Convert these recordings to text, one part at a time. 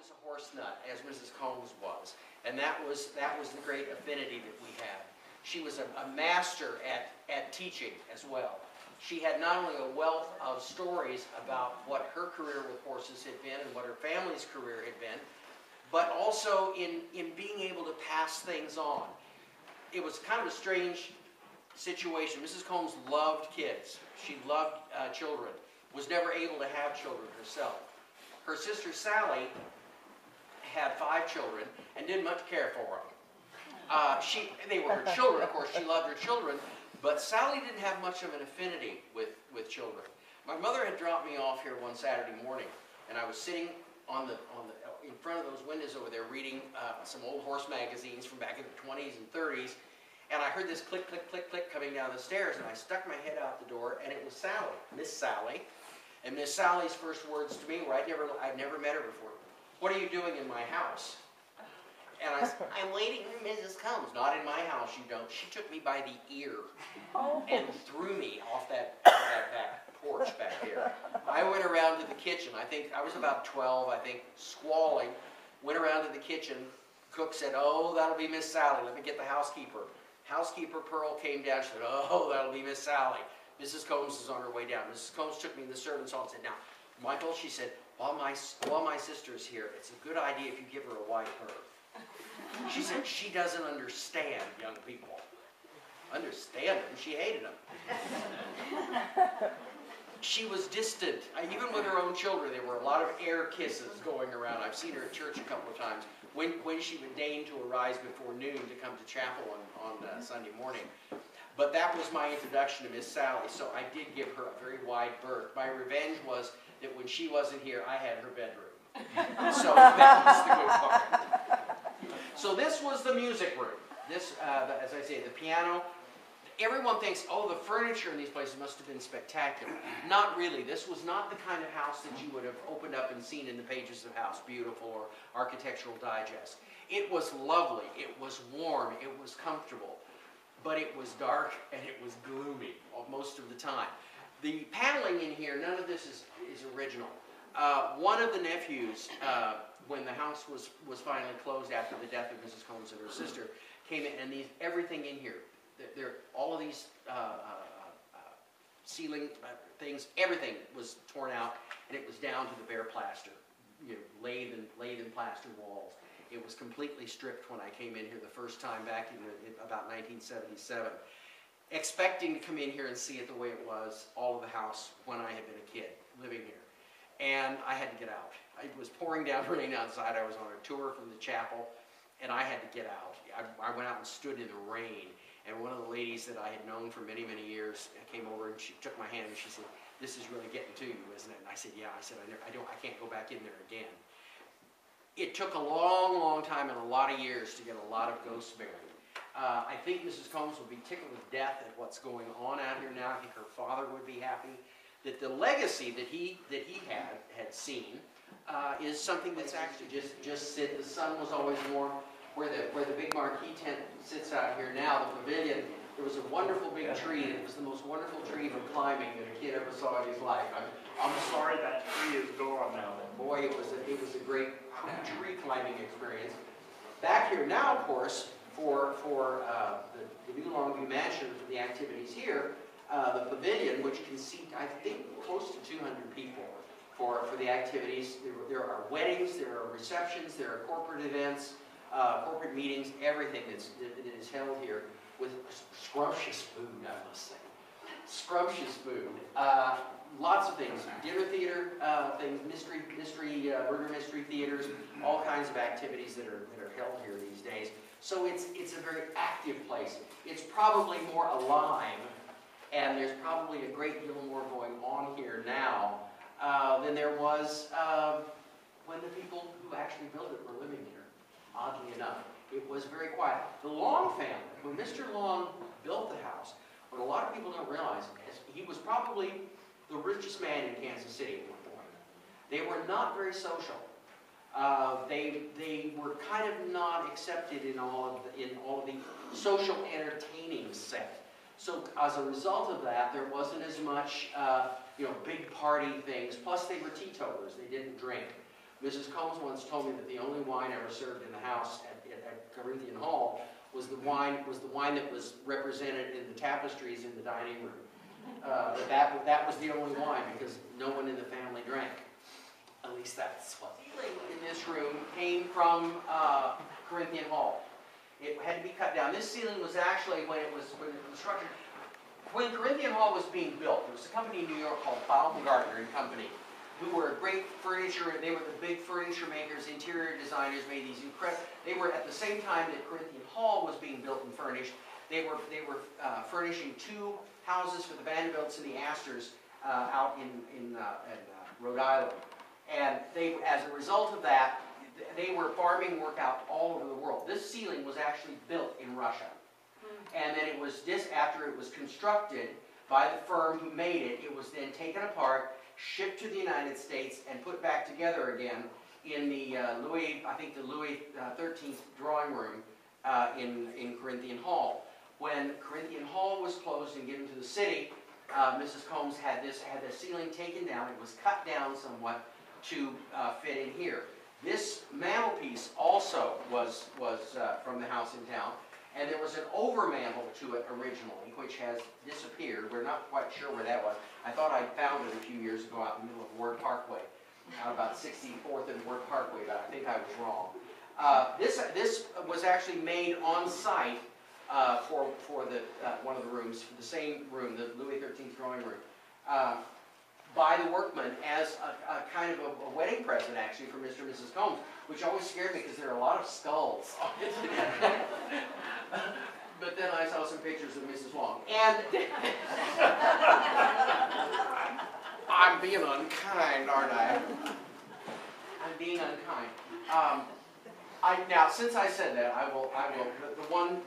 was a horse nut, as Mrs. Combs was, and that was the great affinity that we had. She was a master at teaching as well. She had not only a wealth of stories about what her career with horses had been and what her family's career had been, but also in being able to pass things on. It was kind of a strange situation. Mrs. Combs loved kids. She loved children, was never able to have children herself. Her sister Sally had 5 children and didn't much care for them. They were her children, of course. She loved her children, but Sally didn't have much of an affinity with children. My mother had dropped me off here one Saturday morning, and I was sitting in front of those windows over there reading some old horse magazines from back in the 20s and 30s, and I heard this click, click, click, click coming down the stairs, and I stuck my head out the door, and it was Sally, Miss Sally. And Miss Sally's first words to me were, I'd never met her before. "What are you doing in my house?" And I said, "I'm waiting for Mrs. Combs." "Not in my house, you don't." She took me by the ear and threw me off that back porch back there. I went around to the kitchen. I think I was about 12, squalling. Went around to the kitchen. Cook said, "Oh, that'll be Miss Sally. Let me get the housekeeper." Housekeeper Pearl came down. She said, "Oh, that'll be Miss Sally. Mrs. Combs is on her way down." Mrs. Combs took me in the servants' hall and said, "Now, Michael," she said, while my sister's here, it's a good idea if you give her a white bird." She said, "She doesn't understand young people." Understand them? She hated them. She was distant. Even with her own children, there were a lot of air kisses going around. I've seen her at church a couple of times when she would deign to arise before noon to come to chapel on Sunday morning. But that was my introduction to Miss Sally, so I did give her a very wide berth. My revenge was that when she wasn't here, I had her bedroom. So that was the good part. So this was the music room. This, as I say, the piano. Everyone thinks, oh, the furniture in these places must have been spectacular. Not really. This was not the kind of house that you would have opened up and seen in the pages of House Beautiful or Architectural Digest. It was lovely. It was warm. It was comfortable. But it was dark and it was gloomy most of the time. The paneling in here, none of this is original. One of the nephews, when the house was finally closed after the death of Mrs. Combs and her sister, came in, and everything in here, all of these ceiling things, everything was torn out, and it was down to the bare plaster, lath and plaster walls. It was completely stripped when I came in here the first time back in about 1977, expecting to come in here and see it the way it was, all of the house, when I had been a kid living here. And I had to get out. It was pouring down rain outside. I was on a tour from the chapel, and I had to get out. I went out and stood in the rain, and one of the ladies that I had known for many, many years came over, and she took my hand, and she said, "This is really getting to you, isn't it?" And I said, "Yeah." I said, I can't go back in there again." It took a long, long time and a lot of years to get a lot of ghosts buried. I think Mrs. Combs would be tickled to death at what's going on out here now. I think her father would be happy. That the legacy that he had seen is something that's actually just sit. The sun was always warm. Where the big marquee tent sits out here now, the pavilion, there was a wonderful big tree. It was the most wonderful tree for climbing that a kid ever saw in his life. I'm sorry that tree is gone now. But boy, it was a great tree climbing experience. Back here now, of course, for the new Longview Mansion, for the activities here, the pavilion, which can seat, I think, close to 200 people for the activities. There are weddings, there are receptions, there are corporate events, corporate meetings, everything that is held here with scrumptious food, I must say. Scrumptious food. Lots of things. Dinner theater things, murder mystery theaters, all kinds of activities that are held here these days. So it's a very active place. It's probably more alive, and there's probably a great deal more going on here now than there was when the people who actually built it were living here. Oddly enough, it was very quiet. The Long family, when Mr. Long built the house, what a lot of people don't realize is he was probably the richest man in Kansas City at one point. They were not very social. They were kind of not accepted in all of the social entertaining set. So as a result of that, there wasn't as much big party things. Plus, they were teetotalers; they didn't drink. Mrs. Combs once told me that the only wine ever served in the house at Corinthian Hall was the wine that was represented in the tapestries in the dining room. That was the only wine because no one in the family drank. At least that's what. The ceiling in this room came from Corinthian Hall. It had to be cut down. This ceiling was actually, when it was constructed, when Corinthian Hall was being built, there was a company in New York called Baumgartner and Company, who were great furniture. They were the big furniture makers, interior designers, made these incredible. They were at the same time that Corinthian Hall was being built and furnished. They were furnishing 2 houses for the Vanderbilts and the Astors out in Rhode Island. And they, as a result of that, they were farming work out all over the world. This ceiling was actually built in Russia. And then it was after it was constructed by the firm who made it, it was then taken apart, shipped to the United States, and put back together again in the Louis XIII drawing room in Corinthian Hall. When Corinthian Hall was closed and given to the city, Mrs. Combs had the ceiling taken down. It was cut down somewhat to fit in here. This mantelpiece also was from the house in town, and there was an overmantel to it originally, which has disappeared. We're not quite sure where that was. I thought I found it a few years ago out in the middle of Ward Parkway, out about 64th and Ward Parkway, but I think I was wrong. This was actually made on site for one of the rooms, for the same room, the Louis XIII drawing room, by the workman as a kind of a wedding present, actually, for Mr. and Mrs. Combs, which always scared me because there are a lot of skulls on it. But then I saw some pictures of Mrs. Long. And I'm being unkind, aren't I? I'm being unkind. Now, since I said that, I will.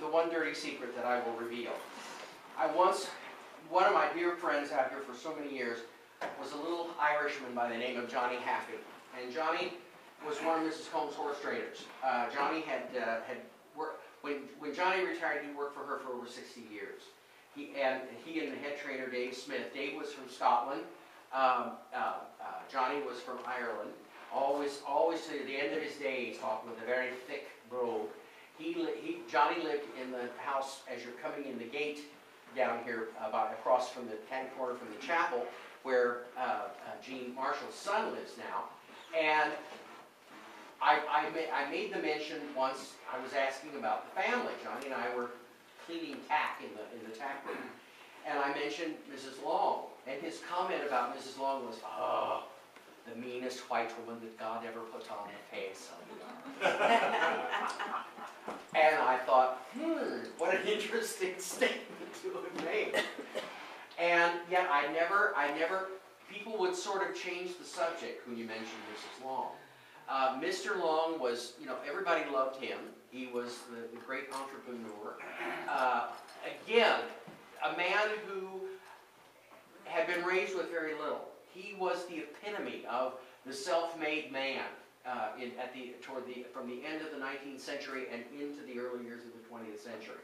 The one dirty secret that I will reveal. One of my dear friends out here for so many years was a little Irishman by the name of Johnny Haffey, and Johnny was one of Mrs. Combs' horse trainers. Johnny had worked when Johnny retired. He worked for her for over 60 years. He and the head trainer Dave Smith. Dave was from Scotland. Johnny was from Ireland. Always to the end of his days, talking with a very thick brogue. Johnny lived in the house as you're coming in the gate down here, about across from the catty corner from the chapel, where Gene Marshall's son lives now. And I made the mention once. I was asking about the family. Johnny and I were cleaning tack in the tack room, and I mentioned Mrs. Long, and his comment about Mrs. Long was, "Oh, the meanest white woman that God ever put on her face." And I thought, what an interesting statement to have made. And yet I never, people would sort of change the subject when you mentioned Mrs. Long. Mr. Long was, everybody loved him. He was the great entrepreneur. Again, a man who had been raised with very little. He was the epitome of the self-made man from the end of the 19th century and into the early years of the 20th century.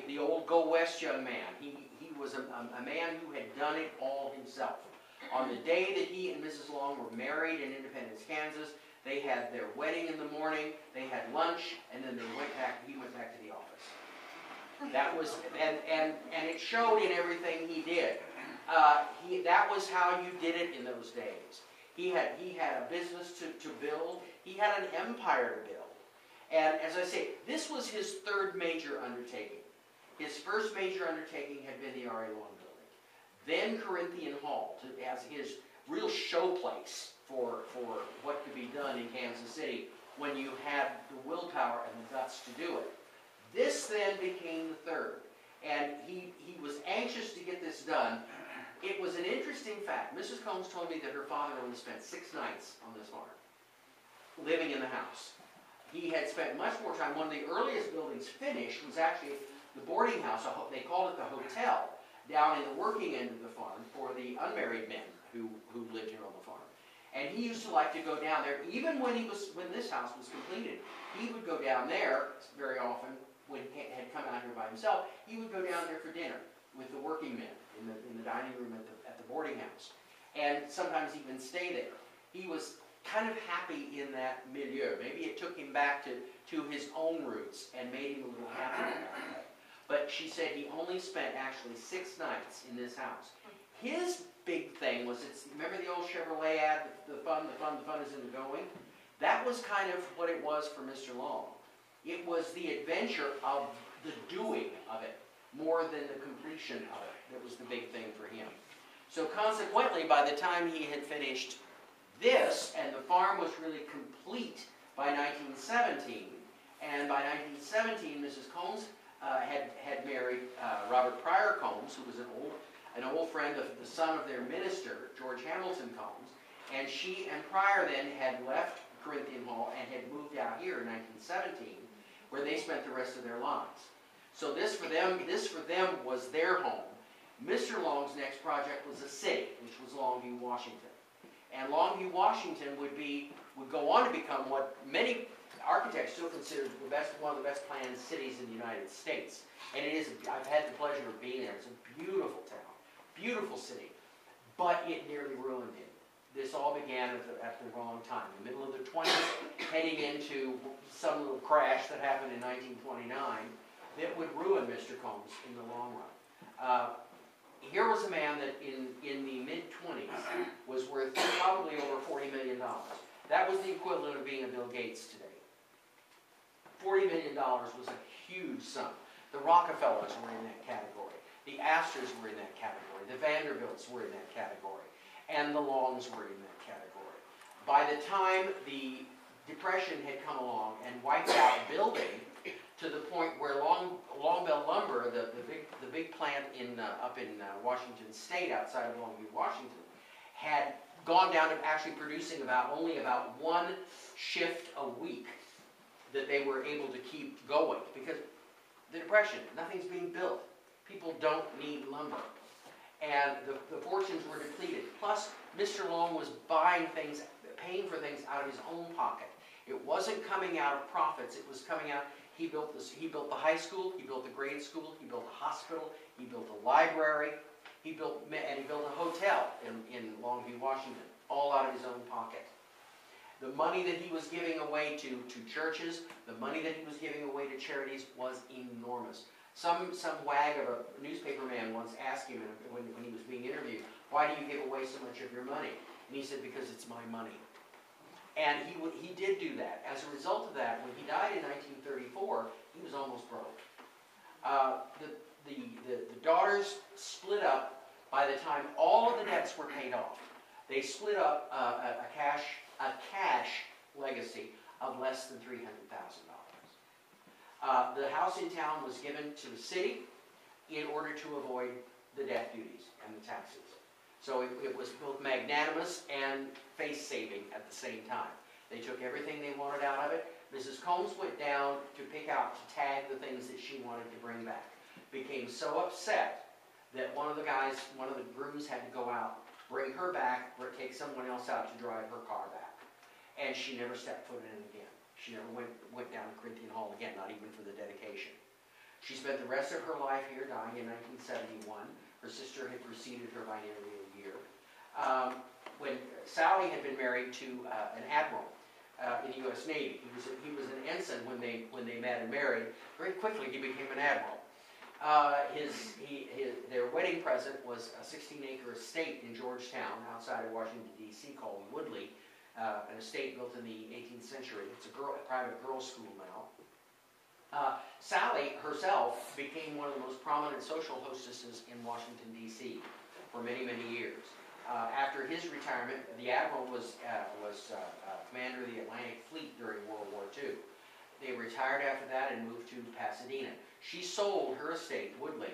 The old Go West young man. He was a man who had done it all himself. On the day that he and Mrs. Long were married in Independence, Kansas, they had their wedding in the morning, they had lunch, and then he went back to the office. That was, and it showed in everything he did. That was how you did it in those days. He had a business to build. He had an empire to build. And as I say, this was his third major undertaking. His first major undertaking had been the R.A. Long building. Then Corinthian Hall as his real showplace for what could be done in Kansas City when you had the willpower and the guts to do it. This then became the third. And he was anxious to get this done. It was an interesting fact. Mrs. Combs told me that her father only spent 6 nights on this farm, living in the house. He had spent much more time. One of the earliest buildings finished was actually the boarding house. They called it the hotel, down in the working end of the farm for the unmarried men who lived here on the farm. And he used to like to go down there, even when this house was completed. He would go down there very often when he had come out here by himself. He would go down there for dinner with the working men in the dining room at the boarding house, and sometimes even stay there. He was kind of happy in that milieu. Maybe it took him back to his own roots and made him a little happier that way. But she said he only spent actually 6 nights in this house. His big thing was, remember the old Chevrolet ad, the fun is in the going? That was kind of what it was for Mr. Long. It was the adventure of the doing of it, more than the completion of it. That was the big thing for him. So consequently, by the time he had finished this, and the farm was really complete by 1917, and by 1917, Mrs. Combs had married Robert Pryor Combs, who was an old friend of the son of their minister, George Hamilton Combs, and she and Pryor then had left Corinthian Hall and had moved out here in 1917, where they spent the rest of their lives. So this for them was their home. Mr. Long's next project was a city, which was Longview, Washington. And Longview, Washington would go on to become what many architects still consider one of the best planned cities in the United States. And it is. I've had the pleasure of being there. It's a beautiful town, beautiful city, but it nearly ruined him. This all began at the wrong time, in the middle of the 20s, heading into some little crash that happened in 1929 that would ruin Mr. Combs in the long run. Here was a man that in the mid-20s was worth probably over $40 million. That was the equivalent of being a Bill Gates today. $40 million was a huge sum. The Rockefellers were in that category. The Astors were in that category. The Vanderbilts were in that category. And the Longs were in that category. By the time the Depression had come along and wiped out building to the point where Longbell Lumber, the big plant up in Washington State, outside of Longview, Washington, had gone down to actually producing only about 1 shift a week that they were able to keep going. Because the Depression, nothing's being built. People don't need lumber. And the fortunes were depleted. Plus, Mr. Long was buying things, paying for things out of his own pocket. It wasn't coming out of profits. It was coming out. He built the high school. He built the grade school. He built a hospital. He built a library. He built a hotel in Longview, Washington, all out of his own pocket. The money that he was giving away to churches, the money that he was giving away to charities was enormous. Some wag of a newspaper man once asked him when he was being interviewed, "Why do you give away so much of your money?" And he said, "Because it's my money." And he did do that. As a result of that, when he died in 1934, he was almost broke. The daughters split up by the time all of the debts were paid off. They split up a cash legacy of less than $300,000. The house in town was given to the city in order to avoid the death duties and the taxes. So it was both magnanimous and face-saving at the same time. They took everything they wanted out of it. Mrs. Combs went down to tag the things that she wanted to bring back. Became so upset that one of the grooms had to go out, bring her back, or take someone else out to drive her car back. And she never stepped foot in it again. She never went down to Corinthian Hall again, not even for the dedication. She spent the rest of her life here, dying in 1971. Her sister had preceded her by nearly a year. When Sally had been married to an admiral in the U.S. Navy, he was an ensign when they met and married. Very quickly, he became an admiral. Their wedding present was a 16-acre estate in Georgetown, outside of Washington, D.C., called Woodley, an estate built in the 18th century. It's a private girls' school now. Sally herself became one of the most prominent social hostesses in Washington, D.C. for many, many years. After his retirement, the admiral was commander of the Atlantic Fleet during World War II. They retired after that and moved to Pasadena. She sold her estate, Woodley,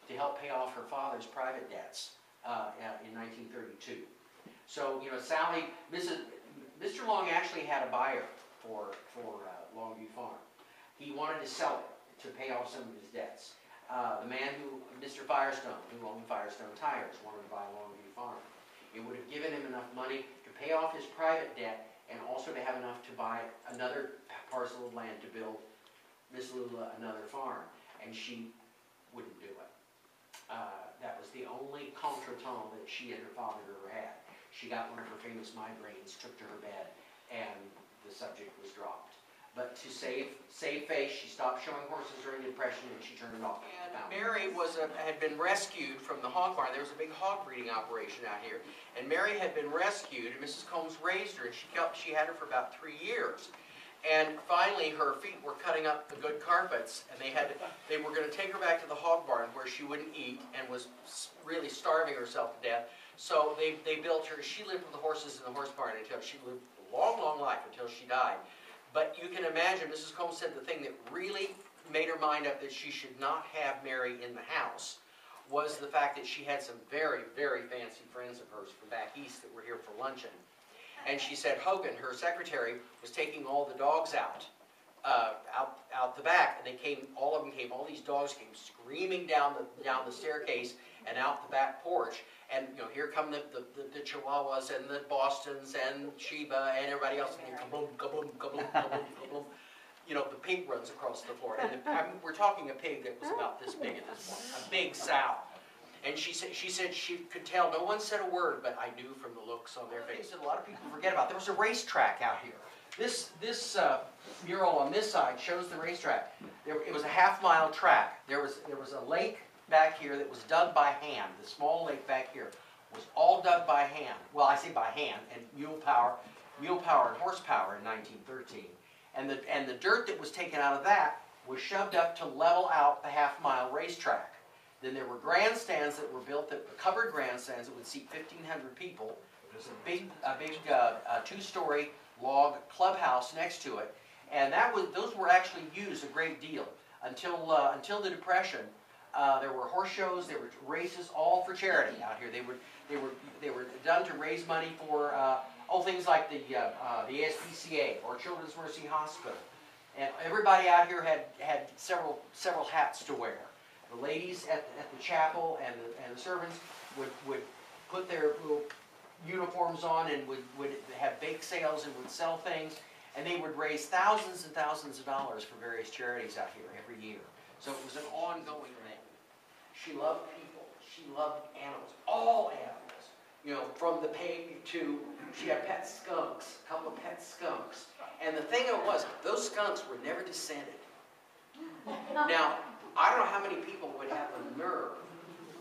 to help pay off her father's private debts in 1932. So, Sally, Mr. Long actually had a buyer for Longview Farm. He wanted to sell it to pay off some of his debts. The man Mr. Firestone, who owned Firestone Tires, wanted to buy Longview Farm. It would have given him enough money to pay off his private debt and also to have enough to buy another parcel of land to build Miss Lula another farm. And she wouldn't do it. That was the only contretemps that she and her father ever had. she got one of her famous migraines, took to her bed, and the subject was dropped. But to save face, she stopped showing horses during the Depression and she turned it off. And Mary had been rescued from the hog barn. There was a big hog breeding operation out here. And Mary had been rescued, and Mrs. Combs raised her, and she had her for about 3 years. And finally, her feet were cutting up the good carpets, and they were going to take her back to the hog barn where she wouldn't eat and was really starving herself to death. So they built her. She lived with the horses in the horse barn until she lived a long, long life until she died. But you can imagine, Mrs. Combs said the thing that really made her mind up that she should not have Mary in the house was the fact that she had some very, very fancy friends of hers from back east that were here for luncheon. And she said Hogan, her secretary, was taking all the dogs out the back, and all of them came, all these dogs came screaming down the staircase and out the back porch. And here come the Chihuahuas and the Bostons and Sheba and everybody else. And kaboom, kaboom, kaboom, kaboom, kaboom. The pig runs across the floor. And we're talking a pig that was about this big at this point, a big sow. And she said she could tell. No one said a word, but I knew from the looks on their faces. A lot of people forget about. There was a racetrack out here. This mural on this side shows the racetrack. It was a half-mile track. There was a lake back here that was dug by hand. The small lake back here was all dug by hand. Well, I say by hand, and mule power and horsepower in 1913. And the dirt that was taken out of that was shoved up to level out the half-mile racetrack. Then there were grandstands that were built, covered grandstands that would seat 1,500 people. There was a big two-story log clubhouse next to it, and those were actually used a great deal until the Depression. There were horse shows, there were races, all for charity out here. They were done to raise money for things like the ASPCA or Children's Mercy Hospital, and everybody out here had several hats to wear. The ladies at the chapel and the servants would put their little uniforms on and would have bake sales and would sell things, and they would raise thousands and thousands of dollars for various charities out here every year. So it was an ongoing thing. She loved people. She loved animals, all animals. From the pig to, she had pet skunks, a couple of pet skunks. And the thing was, those skunks were never descended. Now, I don't know how many people would have the nerve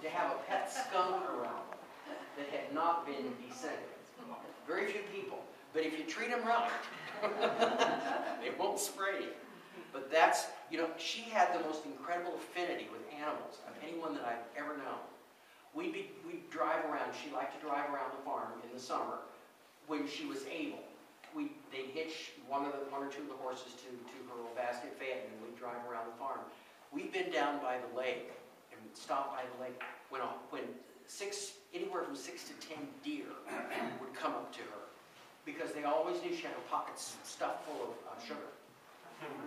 to have a pet skunk around that had not been descended. Very few people. But if you treat them right, they won't spray you. But she had the most incredible affinity with animals of anyone that I've ever known. We'd drive around. She liked to drive around the farm in the summer when she was able. They'd hitch one or two of the horses to her little basket phaeton, and we'd drive around the farm. We've been down by the lake and stopped by the lake when anywhere from 6 to 10 deer would come up to her, because they always knew she had her pockets stuffed full of sugar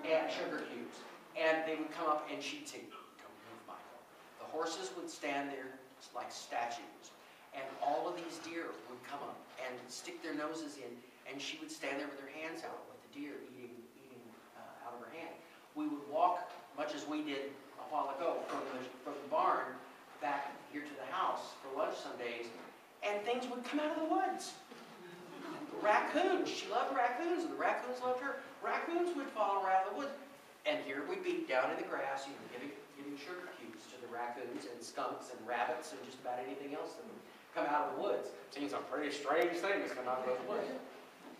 and sugar cubes. And they would come up and she'd say, "Don't move, Michael." The horses would stand there like statues, and all of these deer would come up and stick their noses in, and she would stand there with her hands out, with the deer eating out of her hand. We would walk, much as we did a while ago, from the barn back here to the house for lunch some days, and things would come out of the woods. Raccoons. She loved raccoons, and the raccoons loved her. Raccoons would follow her out of the woods. And here we'd be down in the grass, giving sugar cubes to the raccoons and skunks and rabbits and just about anything else that would come out of the woods. Seen some pretty strange things come out of those woods.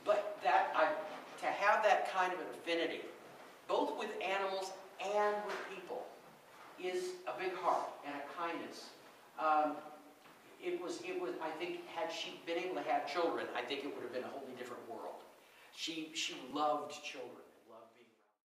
But to have that kind of an affinity, both with animals and with people, is a big heart and a kindness. It was. I think, had she been able to have children, I think it would have been a wholly different world. She loved children.